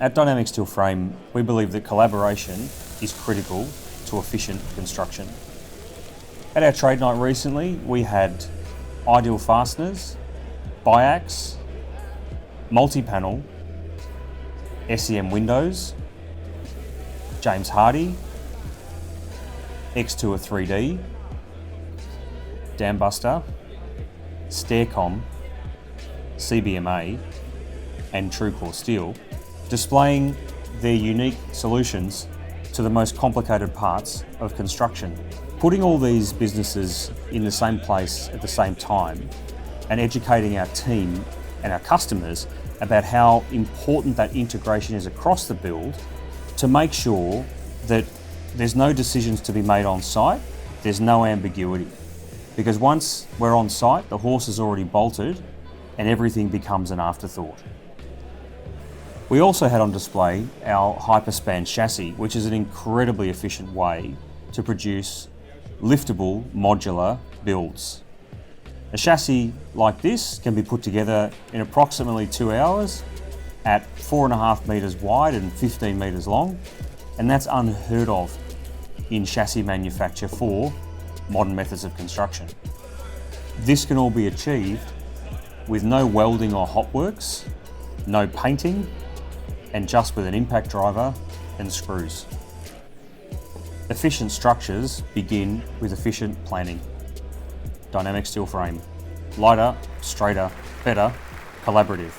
At Dynamic Steel Frame, we believe that collaboration is critical to efficient construction. At our trade night recently, we had Ideal Fasteners, Biax, Multipanel, SEM Windows, James Hardie, X2 or 3D, Dambuster, Staircom, CBMA, and TRUECORE Steel, displaying their unique solutions to the most complicated parts of construction. Putting all these businesses in the same place at the same time and educating our team and our customers about how important that integration is across the build to make sure that there's no decisions to be made on site, there's no ambiguity. Because once we're on site, the horse is already bolted and everything becomes an afterthought. We also had on display our Hyperspan chassis, which is an incredibly efficient way to produce liftable modular builds. A chassis like this can be put together in approximately 2 hours at 4.5 metres wide and 15 metres long, and that's unheard of in chassis manufacture for modern methods of construction. This can all be achieved with no welding or hot works, no painting, and just with an impact driver and screws. Efficient structures begin with efficient planning. Dynamic Steel Frame. Lighter, straighter, better, collaborative.